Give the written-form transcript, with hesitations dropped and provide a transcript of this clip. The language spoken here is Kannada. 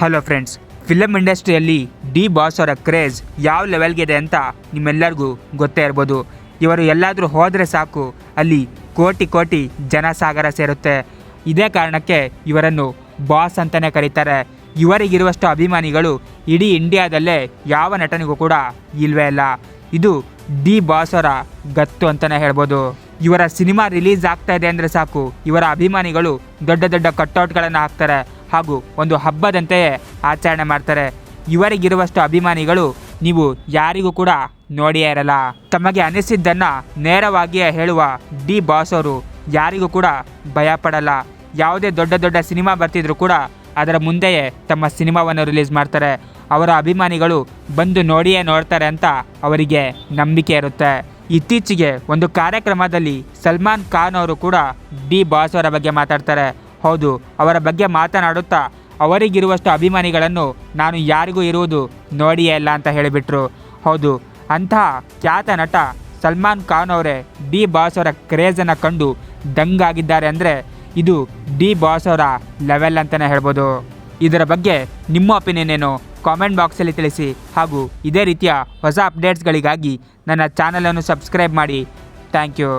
ಹಲೋ ಫ್ರೆಂಡ್ಸ್, ಫಿಲಮ್ ಇಂಡಸ್ಟ್ರಿಯಲ್ಲಿ ಡಿ ಬಾಸ್ ಅವರ ಕ್ರೇಜ್ ಯಾವ ಲೆವೆಲ್ಗೆ ಇದೆ ಅಂತ ನಿಮ್ಮೆಲ್ಲರಿಗೂ ಗೊತ್ತೇ ಇರ್ಬೋದು. ಇವರು ಎಲ್ಲಾದರೂ ಹೋದರೆ ಸಾಕು ಅಲ್ಲಿ ಕೋಟಿ ಕೋಟಿ ಜನಸಾಗರ ಸೇರುತ್ತೆ. ಇದೇ ಕಾರಣಕ್ಕೆ ಇವರನ್ನು ಬಾಸ್ ಅಂತಲೇ ಕರೀತಾರೆ. ಇವರಿಗಿರುವಷ್ಟು ಅಭಿಮಾನಿಗಳು ಇಡೀ ಇಂಡಿಯಾದಲ್ಲೇ ಯಾವ ನಟನಿಗೂ ಕೂಡ ಇಲ್ವೇ ಇಲ್ಲ. ಇದು ಡಿ ಬಾಸ್ ಅವರ ಗತ್ತು ಅಂತಲೇ ಹೇಳ್ಬೋದು. ಇವರ ಸಿನಿಮಾ ರಿಲೀಸ್ ಆಗ್ತಾ ಇದೆ ಅಂದರೆ ಸಾಕು ಇವರ ಅಭಿಮಾನಿಗಳು ದೊಡ್ಡ ದೊಡ್ಡ ಕಟ್ಔಟ್ಗಳನ್ನು ಹಾಕ್ತಾರೆ ಹಾಗೂ ಒಂದು ಹಬ್ಬದಂತೆಯೇ ಆಚರಣೆ ಮಾಡ್ತಾರೆ. ಇವರಿಗಿರುವಷ್ಟು ಅಭಿಮಾನಿಗಳು ನೀವು ಯಾರಿಗೂ ಕೂಡ ನೋಡಿಯೇ ಇರಲ್ಲ. ತಮಗೆ ಅನಿಸಿದ್ದನ್ನು ನೇರವಾಗಿಯೇ ಹೇಳುವ ಡಿ ಬಾಸ್ ಅವರು ಯಾರಿಗೂ ಕೂಡ ಭಯಪಡಲ್ಲ. ಯಾವುದೇ ದೊಡ್ಡ ದೊಡ್ಡ ಸಿನಿಮಾ ಬರ್ತಿದ್ರು ಕೂಡ ಅದರ ಮುಂದೆಯೇ ತಮ್ಮ ಸಿನಿಮಾವನ್ನು ರಿಲೀಸ್ ಮಾಡ್ತಾರೆ. ಅವರ ಅಭಿಮಾನಿಗಳು ಬಂದು ನೋಡಿಯೇ ನೋಡ್ತಾರೆ ಅಂತ ಅವರಿಗೆ ನಂಬಿಕೆ ಇರುತ್ತೆ. ಇತ್ತೀಚೆಗೆ ಒಂದು ಕಾರ್ಯಕ್ರಮದಲ್ಲಿ ಸಲ್ಮಾನ್ ಖಾನ್ ಅವರು ಕೂಡ ಡಿ ಬಾಸ್ ಅವರ ಬಗ್ಗೆ ಮಾತಾಡ್ತಾರೆ. ಹೌದು, ಅವರ ಬಗ್ಗೆ ಮಾತನಾಡುತ್ತಾ ಅವರಿಗಿರುವಷ್ಟು ಅಭಿಮಾನಿಗಳನ್ನು ನಾನು ಯಾರಿಗೂ ಇರುವುದು ನೋಡಿಯೇ ಇಲ್ಲ ಅಂತ ಹೇಳಿಬಿಟ್ರು. ಹೌದು, ಅಂತಹ ಖ್ಯಾತ ನಟ ಸಲ್ಮಾನ್ ಖಾನ್ ಅವರೇ ಡಿ ಬಾಸ್ ಅವರ ಕ್ರೇಜನ್ನು ಕಂಡು ದಂಗಾಗಿದ್ದಾರೆ ಅಂದರೆ ಇದು ಡಿ ಬಾಸ್ ಅವರ ಲೆವೆಲ್ ಅಂತಲೇ ಹೇಳ್ಬೋದು. ಇದರ ಬಗ್ಗೆ ನಿಮ್ಮ ಒಪಿನಿಯನ್ ಏನು ಕಾಮೆಂಟ್ ಬಾಕ್ಸಲ್ಲಿ ತಿಳಿಸಿ. ಹಾಗೂ ಇದೇ ರೀತಿಯ ಹೊಸ ಅಪ್ಡೇಟ್ಸ್ಗಳಿಗಾಗಿ ನನ್ನ ಚಾನಲನ್ನು ಸಬ್ಸ್ಕ್ರೈಬ್ ಮಾಡಿ. Thank you.